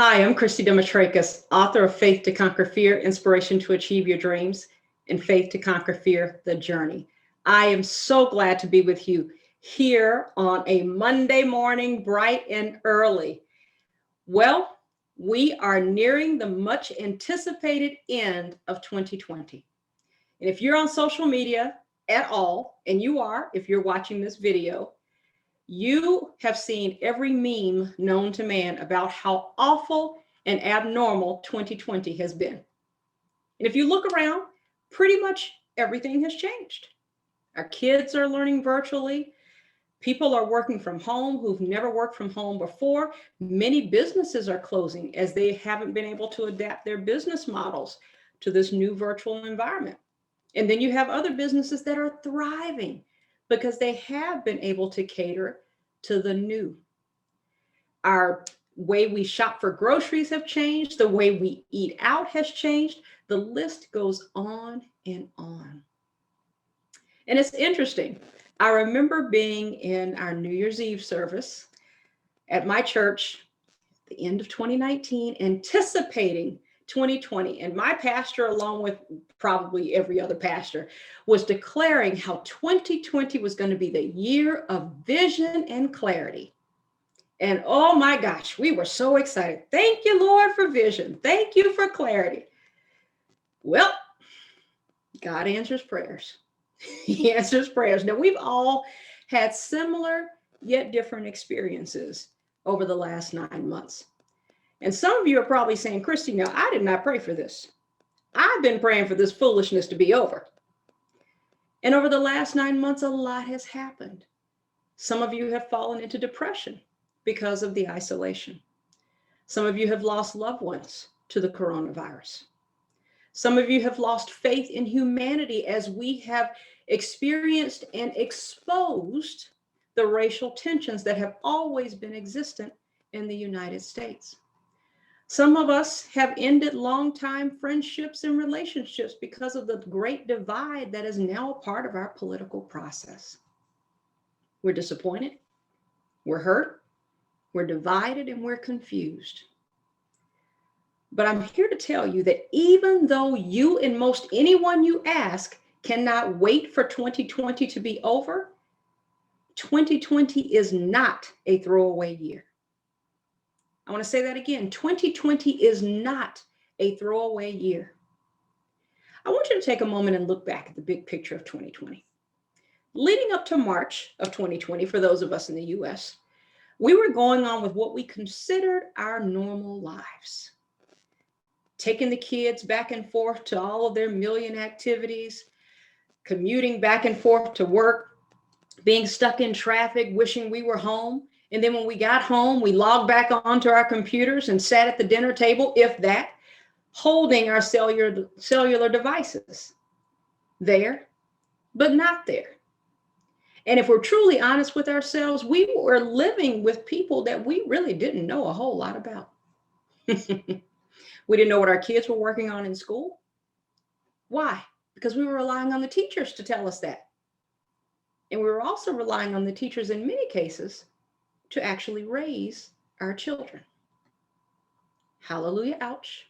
Hi, I'm Christy Demetrakis, author of Faith to Conquer Fear, Inspiration to Achieve Your Dreams, and Faith to Conquer Fear, The Journey. I am so glad to be with you here on a Monday morning, bright and early. Well, we are nearing the much anticipated end of 2020. And if you're on social media at all, and you are, if you're watching this video, you have seen every meme known to man about how awful and abnormal 2020 has been. And if you look around, pretty much everything has changed. Our kids are learning virtually. People are working from home who've never worked from home before. Many businesses are closing as they haven't been able to adapt their business models to this new virtual environment. And then you have other businesses that are thriving because they have been able to cater to the new. Our way we shop for groceries have changed. The way we eat out has changed. The list goes on and on. And it's interesting. I remember being in our New Year's Eve service at my church at the end of 2019, anticipating 2020. And my pastor, along with probably every other pastor, was declaring how 2020 was going to be the year of vision and clarity. And oh my gosh, we were so excited. Thank you, Lord, for vision. Thank you for clarity. Well, God answers prayers. He answers prayers. Now, we've all had similar yet different experiences over the last 9 months. And some of you are probably saying, Christy, no, I did not pray for this. I've been praying for this foolishness to be over. And over the last 9 months, a lot has happened. Some of you have fallen into depression because of the isolation. Some of you have lost loved ones to the coronavirus. Some of you have lost faith in humanity as we have experienced and exposed the racial tensions that have always been existent in the United States. Some of us have ended long-time friendships and relationships because of the great divide that is now a part of our political process. We're disappointed, we're hurt, we're divided, and we're confused. But I'm here to tell you that even though you and most anyone you ask cannot wait for 2020 to be over, 2020 is not a throwaway year. I want to say that again. 2020 is not a throwaway year. I want you to take a moment and look back at the big picture of 2020. Leading up to March of 2020, for those of us in the US, we were going on with what we considered our normal lives. Taking the kids back and forth to all of their million activities, commuting back and forth to work, being stuck in traffic, wishing we were home. And then when we got home, we logged back onto our computers and sat at the dinner table, if that, holding our cellular devices. There, but not there. And if we're truly honest with ourselves, we were living with people that we really didn't know a whole lot about. We didn't know what our kids were working on in school. Why? Because we were relying on the teachers to tell us that. And we were also relying on the teachers in many cases to actually raise our children. Hallelujah, ouch.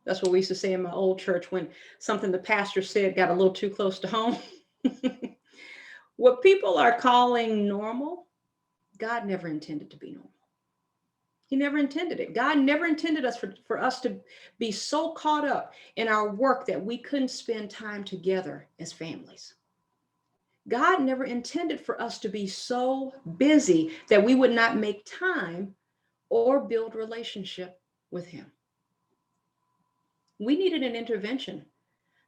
That's what we used to say in my old church when something the pastor said got a little too close to home. What people are calling normal, God never intended to be normal. He never intended it. God never intended us for us to be so caught up in our work that we couldn't spend time together as families. God never intended for us to be so busy that we would not make time or build relationship with him. We needed an intervention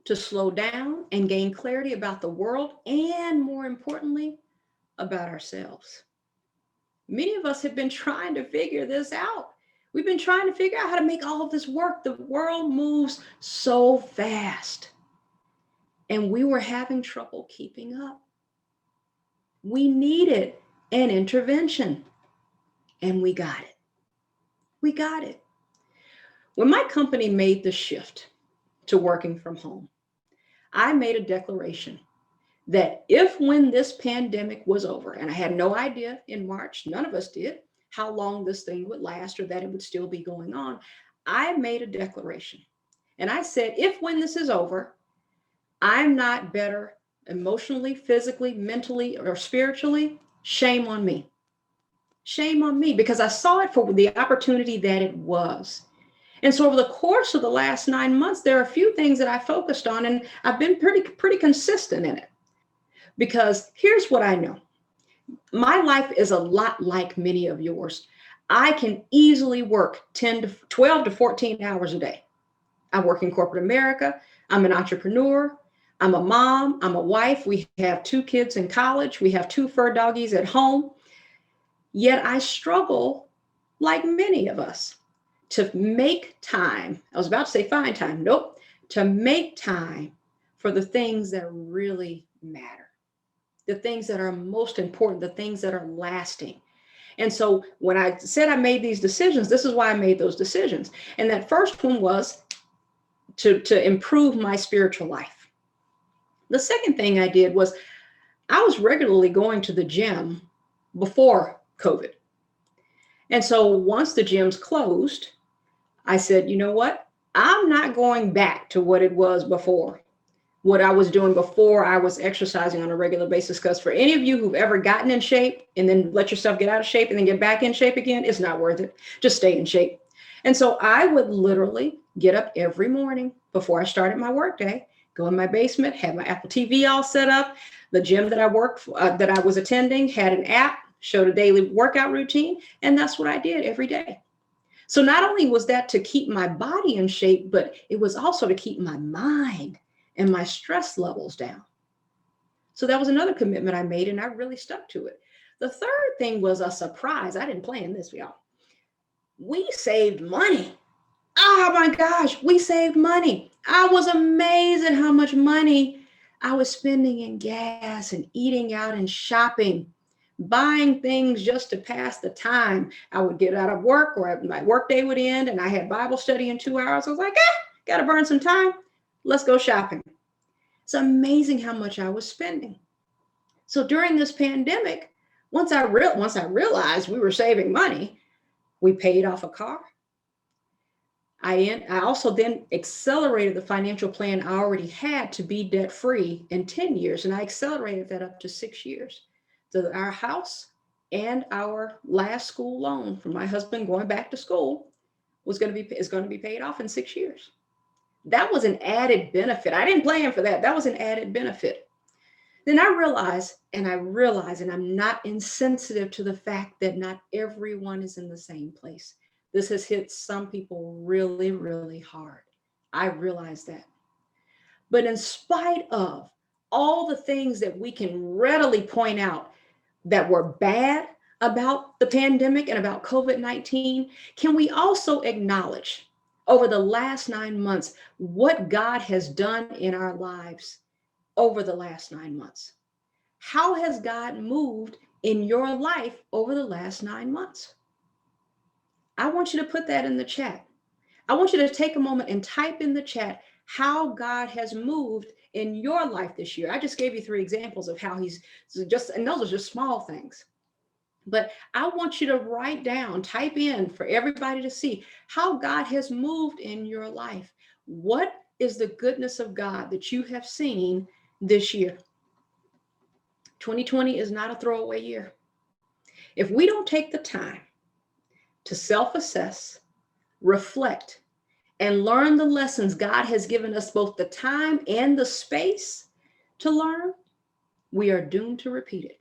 to slow down and gain clarity about the world and, more importantly, about ourselves. Many of us have been trying to figure this out. We've been trying to figure out how to make all of this work. The world moves so fast, and we were having trouble keeping up. We needed an intervention, and we got it. We got it. When my company made the shift to working from home, I made a declaration that if when this pandemic was over, and I had no idea in March, none of us did, how long this thing would last or that it would still be going on. I made a declaration and I said, if when this is over, I'm not better emotionally, physically, mentally, or spiritually, shame on me. Shame on me, because I saw it for the opportunity that it was. And so over the course of the last 9 months, there are a few things that I focused on, and I've been pretty consistent in it. Because here's what I know. My life is a lot like many of yours. I can easily work 12 to 14 hours a day. I work in corporate America. I'm an entrepreneur. I'm a mom. I'm a wife. We have 2 kids in college. We have 2 fur doggies at home. Yet I struggle, like many of us, to make time. I was about to say find time. Nope. To make time for the things that really matter, the things that are most important, the things that are lasting. And so when I said I made these decisions, this is why I made those decisions. And that first one was to improve my spiritual life. The second thing I did was I was regularly going to the gym before COVID. And so once the gyms closed, I said, you know what? I'm not going back to what it was before, what I was doing before I was exercising on a regular basis. Because for any of you who've ever gotten in shape and then let yourself get out of shape and then get back in shape again, it's not worth it. Just stay in shape. And so I would literally get up every morning before I started my workday, go in my basement, have my Apple TV all set up. The gym that I that I was attending had an app, showed a daily workout routine, and that's what I did every day. So not only was that to keep my body in shape, but it was also to keep my mind and my stress levels down. So that was another commitment I made, and I really stuck to it. The third thing was a surprise. I didn't plan this, y'all. We saved money. Oh my gosh, we saved money. I was amazed at how much money I was spending in gas and eating out and shopping, buying things just to pass the time. I would get out of work or my work day would end and I had Bible study in 2 hours. I was like, got to burn some time. Let's go shopping. It's amazing how much I was spending. So during this pandemic, once I realized we were saving money, we paid off a car. I also then accelerated the financial plan I already had to be debt free in 10 years. And I accelerated that up to 6 years. So our house and our last school loan for my husband going back to school is going to be paid off in 6 years. That was an added benefit. I didn't plan for that. That was an added benefit. Then I realized, and I'm not insensitive to the fact that not everyone is in the same place. This has hit some people really, really hard. I realize that. But in spite of all the things that we can readily point out that were bad about the pandemic and about COVID-19, can we also acknowledge over the last 9 months what God has done in our lives over the last 9 months? How has God moved in your life over the last 9 months? I want you to put that in the chat. I want you to take a moment and type in the chat how God has moved in your life this year. I just gave you 3 examples of how he's just, and those are just small things. But I want you to write down, type in for everybody to see how God has moved in your life. What is the goodness of God that you have seen this year? 2020 is not a throwaway year. If we don't take the time to self-assess, reflect, and learn the lessons God has given us both the time and the space to learn, we are doomed to repeat it.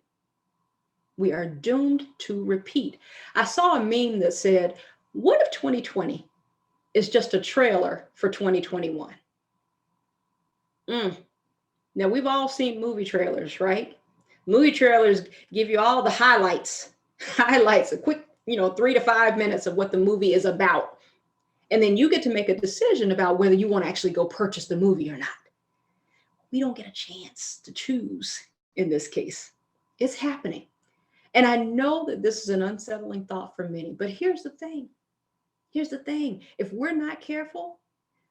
We are doomed to repeat. I saw a meme that said, what if 2020 is just a trailer for 2021? Now, we've all seen movie trailers, right? Movie trailers give you all the highlights, a quick, 3 to 5 minutes of what the movie is about. And then you get to make a decision about whether you want to actually go purchase the movie or not. We don't get a chance to choose in this case. It's happening. And I know that this is an unsettling thought for many, but here's the thing. If we're not careful,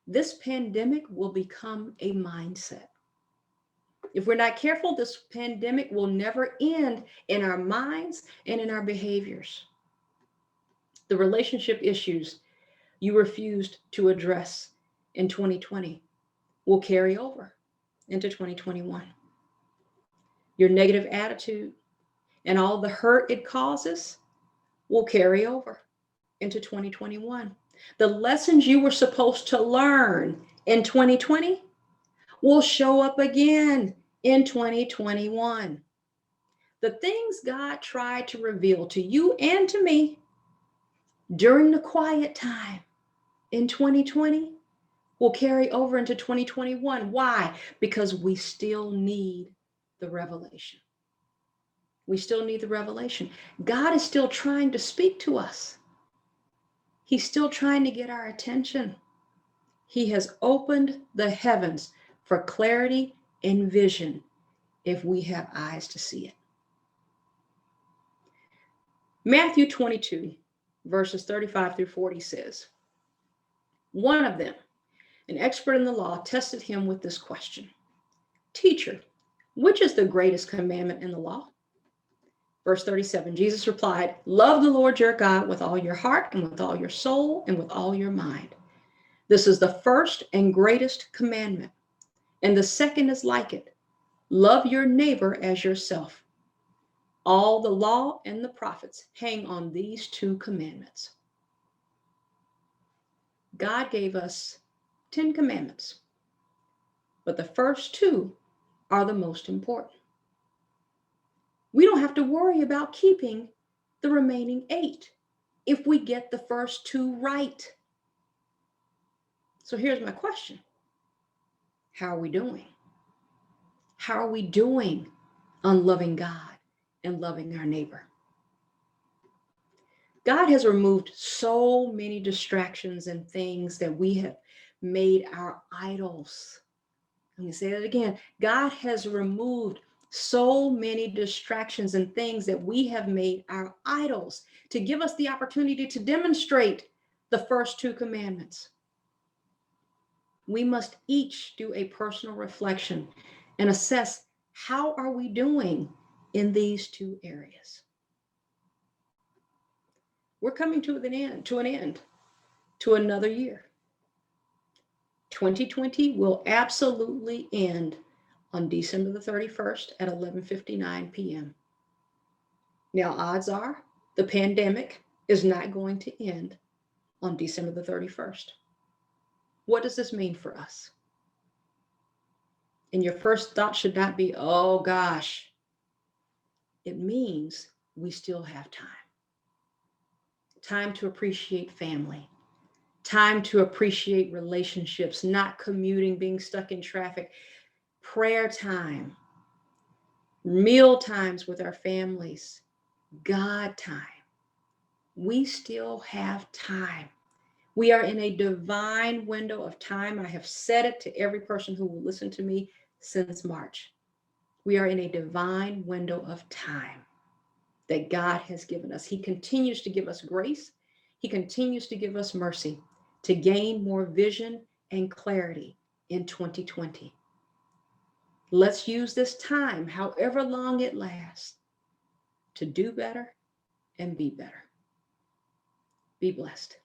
this pandemic will become a mindset. If we're not careful, this pandemic will never end in our minds and in our behaviors. The relationship issues you refused to address in 2020 will carry over into 2021. Your negative attitude and all the hurt it causes will carry over into 2021. The lessons you were supposed to learn in 2020 will show up again in 2021. The things God tried to reveal to you and to me during the quiet time in 2020 will carry over into 2021. Why? Because we still need the revelation. We still need the revelation. God is still trying to speak to us. He's still trying to get our attention. He has opened the heavens for clarity and vision if we have eyes to see it. Matthew 22, verses 35 through 40 says, one of them, an expert in the law, tested him with this question. Teacher, which is the greatest commandment in the law? Verse 37, Jesus replied, love the Lord your God with all your heart and with all your soul and with all your mind. This is the first and greatest commandment. And the second is like it. Love your neighbor as yourself. All the law and the prophets hang on these two commandments. God gave us 10 commandments, but the first two are the most important. We don't have to worry about keeping the remaining 8 if we get the first 2 right. So here's my question. How are we doing? How are we doing on loving God and loving our neighbor? God has removed so many distractions and things that we have made our idols. Let me say that again. God has removed so many distractions and things that we have made our idols to give us the opportunity to demonstrate the first 2 commandments. We must each do a personal reflection and assess how are we doing in these 2 areas. We're coming to an end, to another year. 2020 will absolutely end on December the 31st at 11:59 p.m. Now, odds are the pandemic is not going to end on December the 31st. What does this mean for us? And your first thought should not be, oh gosh. It means we still have time. Time to appreciate family. Time to appreciate relationships, not commuting, being stuck in traffic. Prayer time. Meal times with our families. God time. We still have time. We are in a divine window of time. I have said it to every person who will listen to me since March. We are in a divine window of time that God has given us. He continues to give us grace. He continues to give us mercy to gain more vision and clarity in 2020. Let's use this time, however long it lasts, to do better and be better. Be blessed.